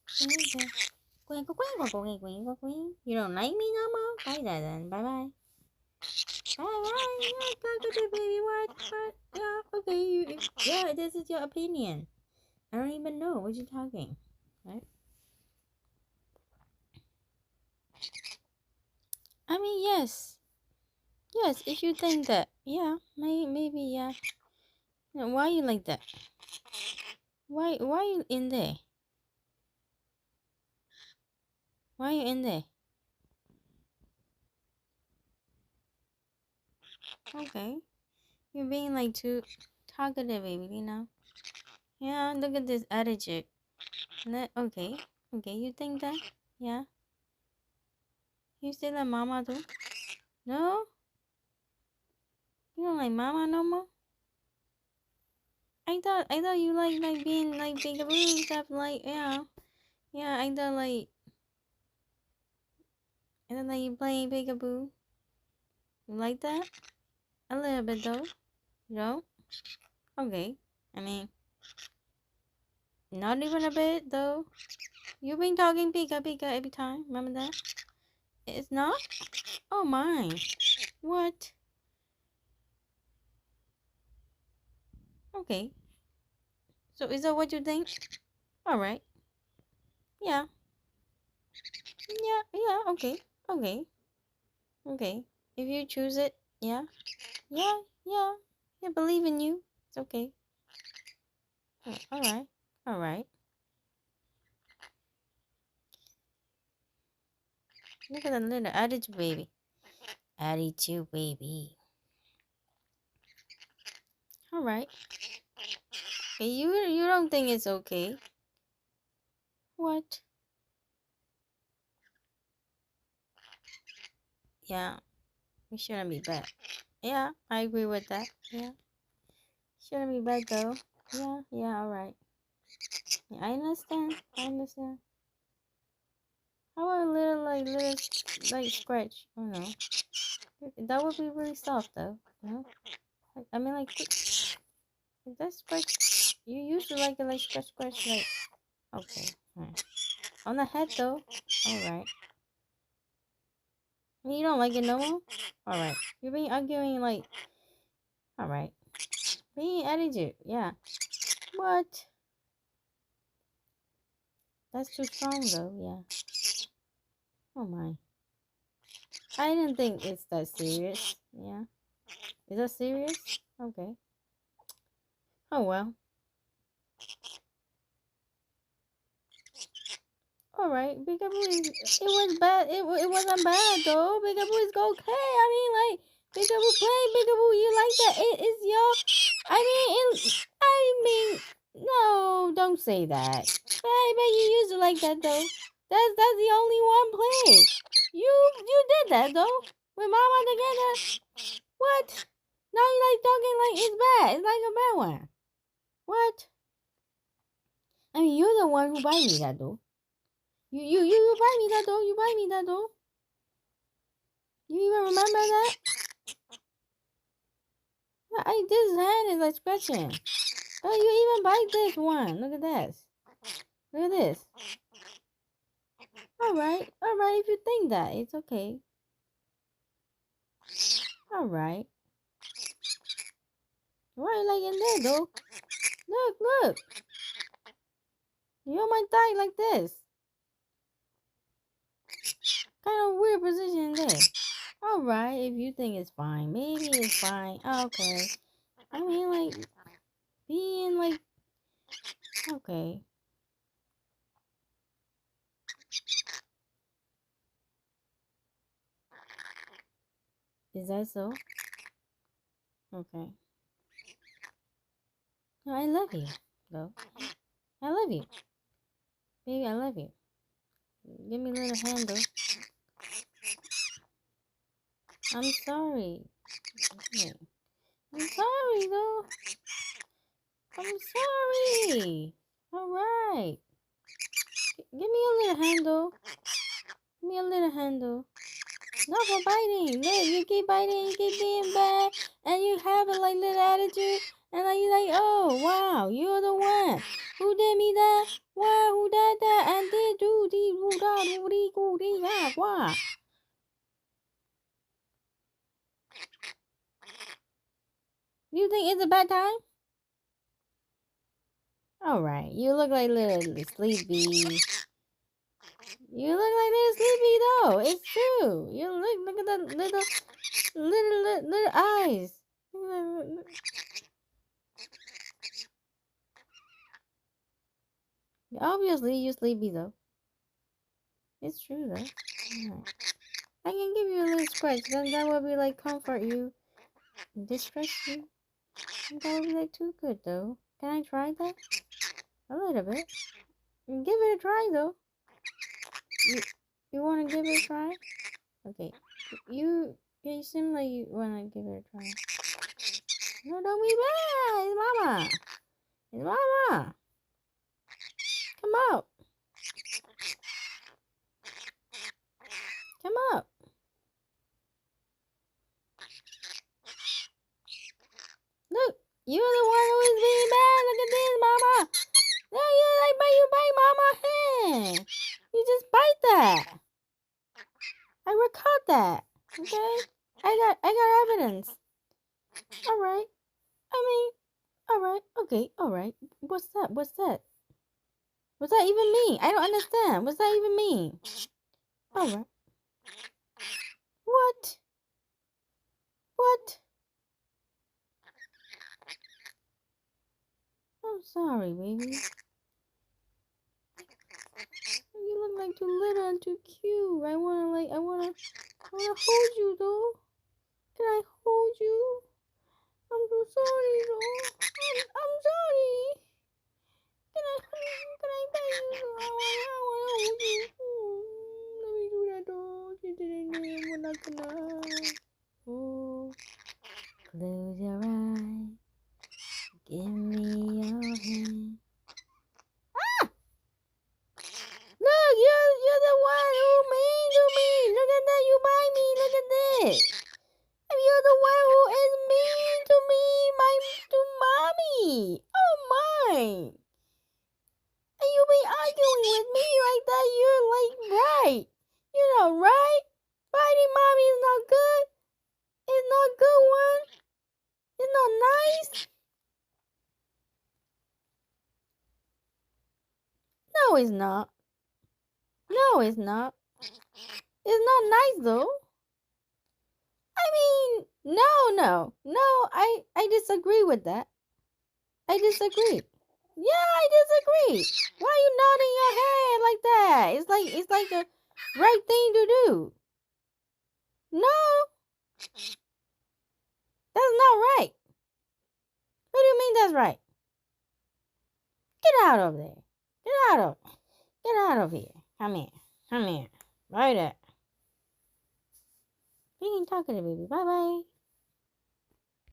You don't like me no more? Bye then. Bye bye. Bye bye. Yeah, talkative baby. What? Yeah, okay. Yeah, this is your opinion. I don't even know what you're talking. Right? I mean, yes. Yes, if you think that. Yeah, maybe, yeah. No, why you like that? Why you in there? Why you in there? Okay. You're being like too talkative, baby, you know? Yeah, look at this attitude. Okay. Okay, you think that? Yeah. You say like mama too? No? You don't like mama no more? I thought you like being like peekaboo and stuff like yeah. Yeah, I thought like you playing peekaboo. You like that? A little bit though. You know? Okay. I mean not even a bit though. You've been talking pika pika every time, remember that? It's not? Oh my. What? Okay. So is that what you think? Alright. Yeah. Yeah, okay. Okay. Okay. If you choose it, yeah. Yeah, yeah. I believe in you. It's okay. Alright. Alright. Look at that little attitude baby. Attitude baby. Alright. Okay, you don't think it's okay. What? Yeah. We shouldn't be bad. Yeah, I agree with that. Yeah. Shouldn't be bad though. Yeah, alright. Yeah, I understand. I understand. How about a little scratch? Oh no. That would be really soft though. You know? I mean like that scratch you used to like it like scratch like okay. Right. On the head though. Alright. You don't like it no more? Alright. You're being arguing like alright. Being attitude, yeah. What? That's too strong though, yeah. Oh my. I didn't think it's that serious. Yeah. Is that serious? Okay. Oh well. Alright. Peekaboo is it was bad. It wasn't bad though. Peekaboo is okay. I mean like Peekaboo play, Peekaboo, you like that. It is your I mean no, don't say that. I bet you used to like that though. That's the only one play. You did that though. With mama together. What? Now you like talking like it's bad. It's like a bad one. What? I mean, you're the one who buy me that though. You buy me that though. You buy me that though. You even remember that? This hand is like scratching. Oh, you even buy this one. Look at this. Look at this. Alright. If you think that, it's okay. Alright. Why are you like in there though? Look. You on my thigh like this. Kind of weird position there. Alright, if you think it's fine. Maybe it's fine. Okay. I mean, like, being like, okay. Is that so? Okay. No, I love you, though. I love you. Baby, I love you. Give me a little handle. I'm sorry. Okay. I'm sorry, though. I'm sorry. Alright. Give me a little handle. Give me a little handle. No, for biting. Look, you keep biting, you keep being bad, and you have a like little attitude, and like you like, oh wow, you're the one. Who did me that? Why? Who did that? And did do dee who da do dee go dee that? Why? You think it's a bad time? Alright, you look like little sleepy. You look like little sleepy though. It's true. You look at the little eyes. Obviously, you sleepy though. It's true though. Right. I can give you a little scratch. Then that would be like comfort you, distress you. That would be like too good though. Can I try that? A little bit. Give it a try though. You want to give it a try? Okay. You seem like you want to give it a try. No, don't be bad. It's Mama. It's Mama. Come out. Come up. Look, you're the one who is being bad. Look at this, Mama. No, you bite Mama hand. You just bite that. I record that. Okay? I got evidence. Alright. Alright. Okay, alright. What's that? What's that even mean? I don't understand. What's that even mean? Alright. What? I'm sorry, baby. You look like too little and too cute. I wanna hold you though. Can I hold you? I'm so sorry though. I'm sorry. Can I pet you? I wanna hold you. Let me do that though. We're not gonna. Oh, close your eyes. Give me your hand. Look, you're the one who mean to me. Look at that, you bite me. Look at this. You're the one who is mean to me, to mommy. Oh my. And you be arguing with me like that. You're like right. You're not right. Biting mommy is not good. It's not good one. It's not nice. No, it's not. No, it's not. It's not nice though. I mean, no. I disagree with that. I disagree. Yeah, I disagree. Why are you nodding your head like that? It's like the right thing to do. No, that's not right. What do you mean that's right? Get out of there. Get out of here. Come here. Right there. You ain't talking to baby. Bye bye.